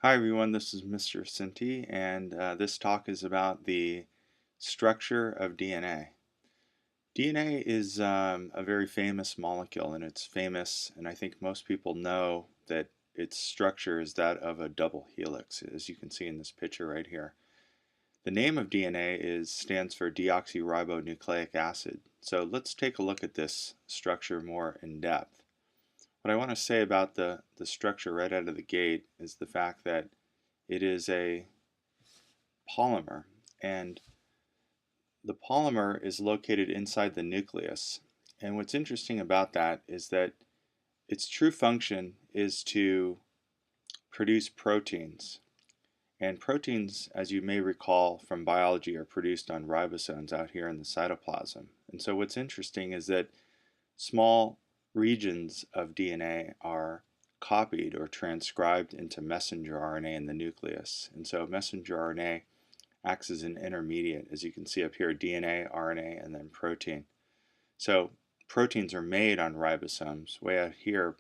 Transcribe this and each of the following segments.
Hi everyone, this is Mr. Sinti, and this talk is about the structure of DNA. DNA is a very famous molecule, and it's famous, and I think most people know that its structure is that of a double helix, as you can see in this picture right here. The name of DNA stands for deoxyribonucleic acid. So let's take a look at this structure more in depth. What I want to say about the structure right out of the gate is the fact that it is a polymer, and the polymer is located inside the nucleus. And what's interesting about that is that its true function is to produce proteins. And proteins, as you may recall from biology, are produced on ribosomes out here in the cytoplasm. And so what's interesting is that small regions of DNA are copied or transcribed into messenger RNA in the nucleus. And so messenger RNA acts as an intermediate, as you can see up here, DNA, RNA, and then protein. So proteins are made on ribosomes way out here,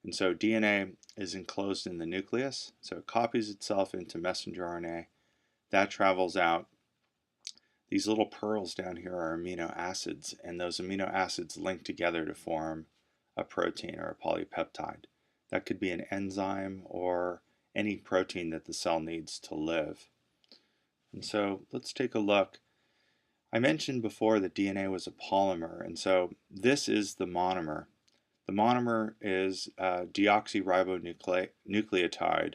and so DNA is enclosed in the nucleus, so it copies itself into messenger RNA. That travels out. These little pearls down here are amino acids, and those amino acids link together to form a protein or a polypeptide. That could be an enzyme or any protein that the cell needs to live. And so let's take a look. I mentioned before that DNA was a polymer, and so this is the monomer. The monomer is deoxyribonucleotide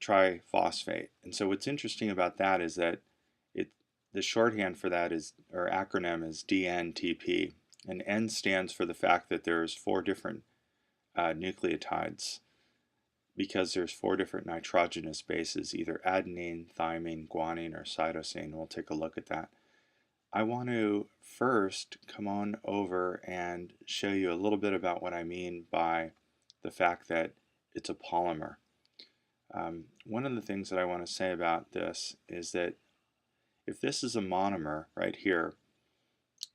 triphosphate. And so what's interesting about that is that the shorthand for that is, or acronym is DNTP. And N stands for the fact that there's 4 different nucleotides, because there's 4 different nitrogenous bases, either adenine, thymine, guanine, or cytosine. We'll take a look at that. I want to first come on over and show you a little bit about what I mean by the fact that it's a polymer. One of the things that I want to say about this is that if this is a monomer right here,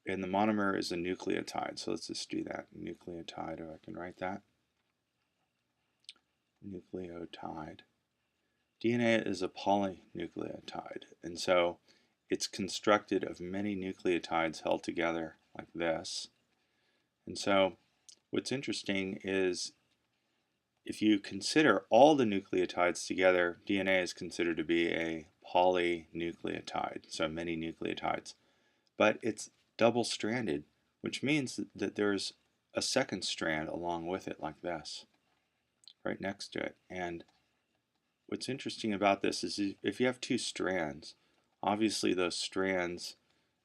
and the monomer is a nucleotide, so let's just do that. Nucleotide, if I can write that. Nucleotide. DNA is a polynucleotide, and so it's constructed of many nucleotides held together like this. And so what's interesting is if you consider all the nucleotides together, DNA is considered to be a polynucleotide, so many nucleotides. But it's double-stranded, which means that there's a second strand along with it like this, right next to it. And what's interesting about this is if you have 2 strands, obviously those strands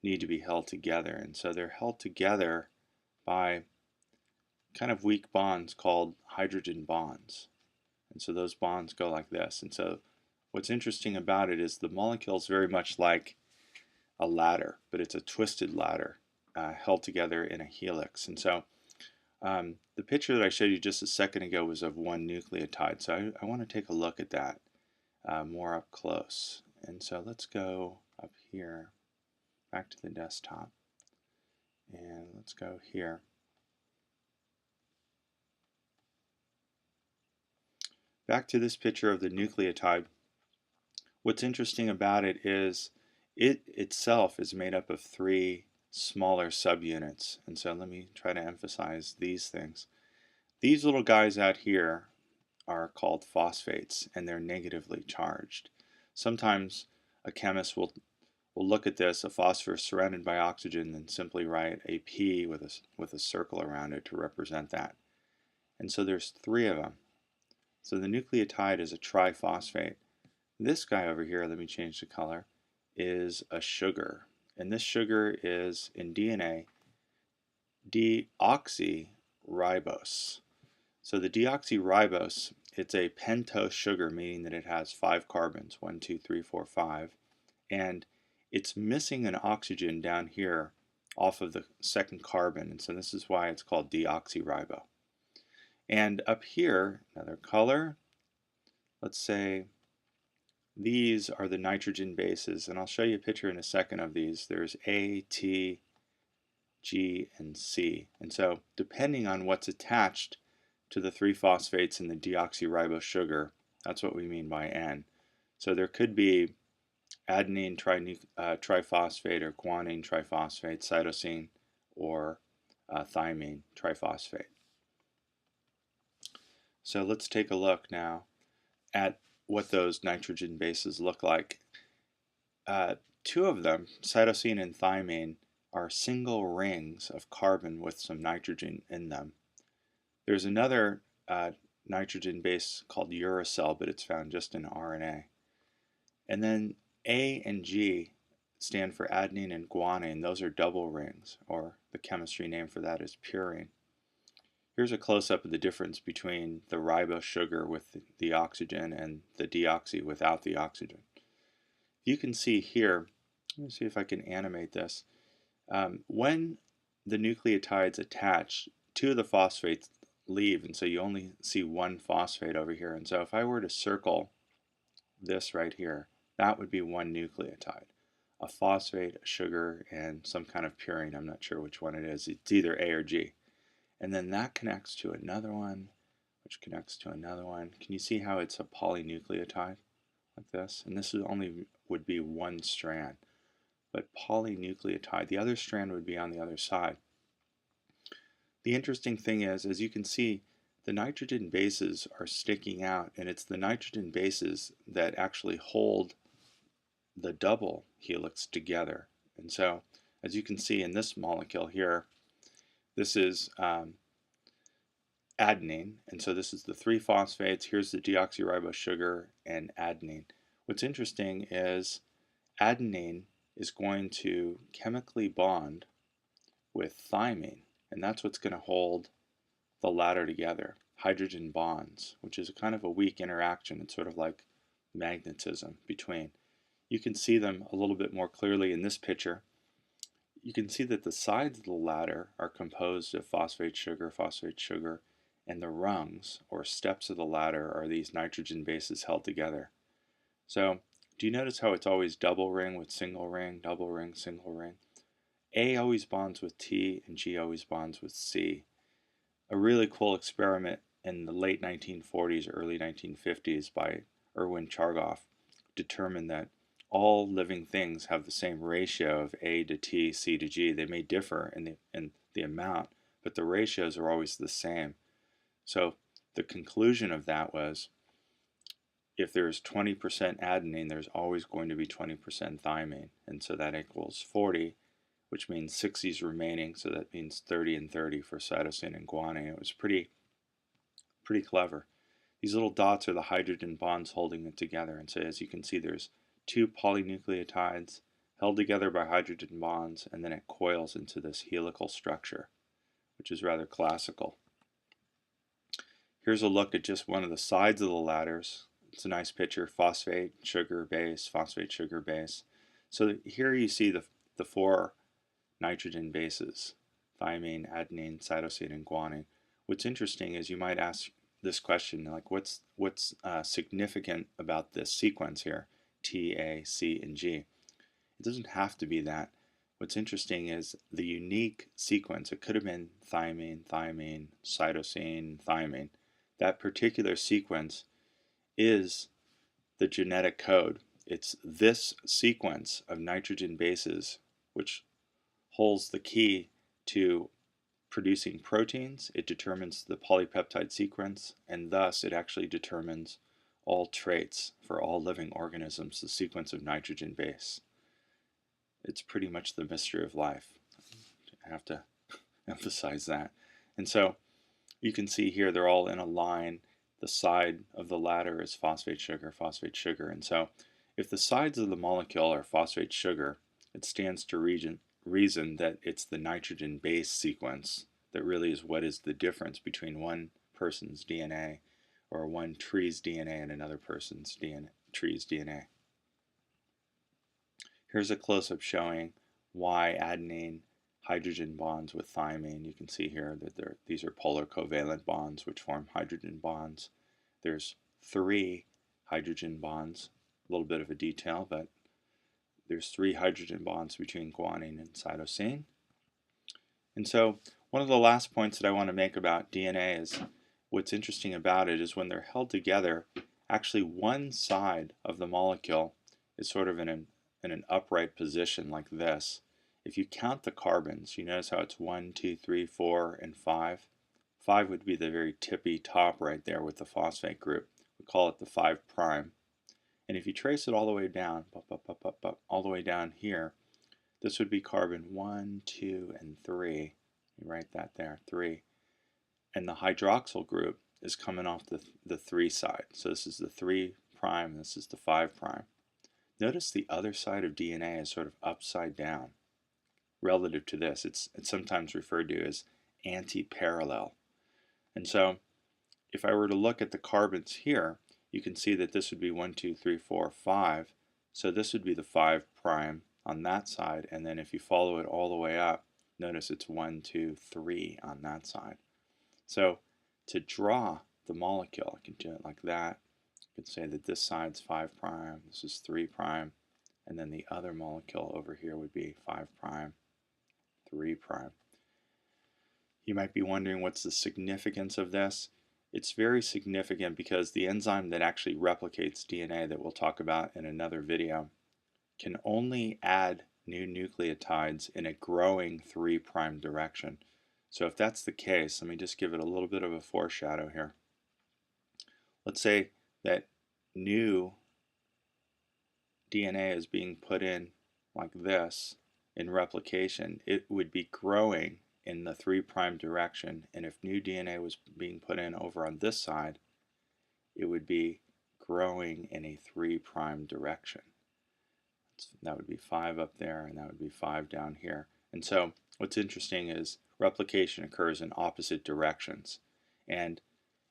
need to be held together, and so they're held together by kind of weak bonds called hydrogen bonds. And so those bonds go like this. And so what's interesting about it is the molecule is very much like a ladder, but it's a twisted ladder held together in a helix. And so the picture that I showed you just a second ago was of one nucleotide, so I want to take a look at that more up close. And so let's go up here, back to the desktop, and let's go here. Back to this picture of the nucleotide. What's interesting about it is it itself is made up of 3 smaller subunits. And so let me try to emphasize these things. These little guys out here are called phosphates, and they're negatively charged. Sometimes a chemist will look at this, a phosphorus surrounded by oxygen, and simply write a P with a circle around it to represent that. And so there's 3 of them. So the nucleotide is a triphosphate. This guy over here, let me change the color, is a sugar. And this sugar is, in DNA, deoxyribose. So the deoxyribose, it's a pentose sugar, meaning that it has 5 carbons, 1, 2, 3, 4, 5. And it's missing an oxygen down here off of the second carbon. And so this is why it's called deoxyribo. And up here, another color, let's say these are the nitrogen bases, and I'll show you a picture in a second of these. There's A, T, G, and C. And so depending on what's attached to the 3 phosphates in the deoxyribose sugar, That's what we mean by N. So there could be adenine triphosphate or guanine triphosphate, cytosine, or thymine triphosphate. So let's take a look now at what those nitrogen bases look like. Two of them, cytosine and thymine, are single rings of carbon with some nitrogen in them. There's another nitrogen base called uracil, but it's found just in RNA. And then A and G stand for adenine and guanine. Those are double rings, or the chemistry name for that is purine. Here's a close-up of the difference between the ribose sugar with the oxygen and the deoxy without the oxygen. You can see here, let me see if I can animate this. When the nucleotides attach, two of the phosphates leave, and so you only see one phosphate over here. And so if I were to circle this right here, that would be one nucleotide. A phosphate, a sugar, and some kind of purine. I'm not sure which one it is. It's either A or G. And then that connects to another one, which connects to another one. Can you see how it's a polynucleotide like this? And this only would be one strand. But polynucleotide, the other strand would be on the other side. The interesting thing is, as you can see, the nitrogen bases are sticking out, and it's the nitrogen bases that actually hold the double helix together. And so, as you can see in this molecule here, this is adenine, and so this is the three phosphates. Here's the deoxyribose sugar and adenine. What's interesting is adenine is going to chemically bond with thymine, and that's what's going to hold the latter together. Hydrogen bonds, which is a kind of a weak interaction. It's sort of like magnetism between. You can see them a little bit more clearly in this picture. You can see that the sides of the ladder are composed of phosphate, sugar, and the rungs, or steps of the ladder, are these nitrogen bases held together. So, do you notice how it's always double ring with single ring, double ring, single ring? A always bonds with T and G always bonds with C. A really cool experiment in the late 1940s, early 1950s by Erwin Chargaff determined that all living things have the same ratio of A to T, C to G. They may differ in the amount, but the ratios are always the same. So the conclusion of that was, if there's 20% adenine, there's always going to be 20% thymine. And so that equals 40, which means 60 is remaining, so that means 30 and 30 for cytosine and guanine. It was pretty clever. These little dots are the hydrogen bonds holding it together, and so as you can see, there's two polynucleotides held together by hydrogen bonds, and then it coils into this helical structure, which is rather classical. Here's a look at just one of the sides of the ladders. It's a nice picture: phosphate, sugar, base, phosphate, sugar, base. So here you see the four nitrogen bases: thymine, adenine, cytosine, and guanine. What's interesting is you might ask this question, like, what's significant about this sequence here, T, A, C, and G? It doesn't have to be that. What's interesting is the unique sequence. It could have been thymine, thymine, cytosine, thymine. That particular sequence is the genetic code. It's this sequence of nitrogen bases which holds the key to producing proteins. It determines the polypeptide sequence, and thus it actually determines all traits for all living organisms, the sequence of nitrogen base. It's pretty much the mystery of life. I have to emphasize that. And so you can see here they're all in a line. The side of the ladder is phosphate, sugar, and so if the sides of the molecule are phosphate, sugar, it stands to reason that it's the nitrogen base sequence that really is what is the difference between one person's DNA or one tree's DNA and another person's tree's DNA. Here's a close-up showing why adenine hydrogen bonds with thymine. You can see here that these are polar covalent bonds which form hydrogen bonds. There's 3 hydrogen bonds, a little bit of a detail, but there's 3 hydrogen bonds between guanine and cytosine. And so one of the last points that I want to make about DNA is what's interesting about it is when they're held together, actually one side of the molecule is sort of in an upright position like this. If you count the carbons, you notice how it's 1, 2, 3, 4, and 5. 5 would be the very tippy top right there with the phosphate group. We call it the 5 prime. And if you trace it all the way down, all the way down here, this would be carbon 1, 2, and 3. You write that there, 3. And the hydroxyl group is coming off the 3 side. So this is the 3 prime, this is the 5 prime. Notice the other side of DNA is sort of upside down relative to this. It's sometimes referred to as antiparallel. And so if I were to look at the carbons here, you can see that this would be 1, 2, 3, 4, 5. So this would be the 5 prime on that side, and then if you follow it all the way up, notice it's 1, 2, 3 on that side. So to draw the molecule, I can do it like that. I can say that this side's 5 prime, this is 3 prime, and then the other molecule over here would be 5 prime, 3 prime. You might be wondering what's the significance of this. It's very significant because the enzyme that actually replicates DNA that we'll talk about in another video can only add new nucleotides in a growing 3' direction. So if that's the case, let me just give it a little bit of a foreshadow here. Let's say that new DNA is being put in like this in replication. It would be growing in the 3' direction, and if new DNA was being put in over on this side, it would be growing in a 3' direction. That would be 5 up there, and that would be 5 down here. And so what's interesting is replication occurs in opposite directions, and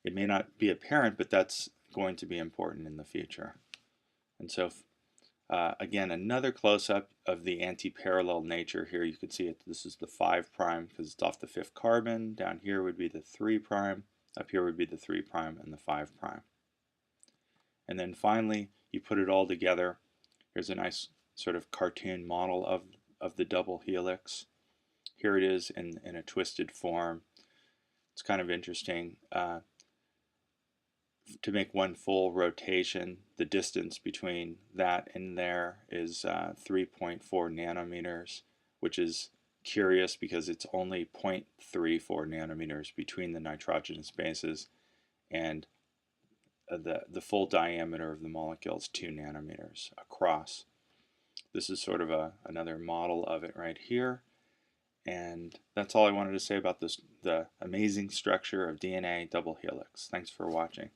it may not be apparent, but that's going to be important in the future. And so again, another close-up of the anti-parallel nature here. You can see it. This is the 5' because it's off the 5th carbon. Down here would be the 3'. Up here would be the 3' and the 5'. And then finally, you put it all together. Here's a nice sort of cartoon model of the double helix. Here it is in a twisted form. It's kind of interesting. To make one full rotation, the distance between that and there is 3.4 nanometers, which is curious because it's only 0.34 nanometers between the nitrogenous bases, and the full diameter of the molecule is 2 nanometers across. This is sort of another model of it right here. And that's all I wanted to say about the amazing structure of DNA double helix. Thanks for watching.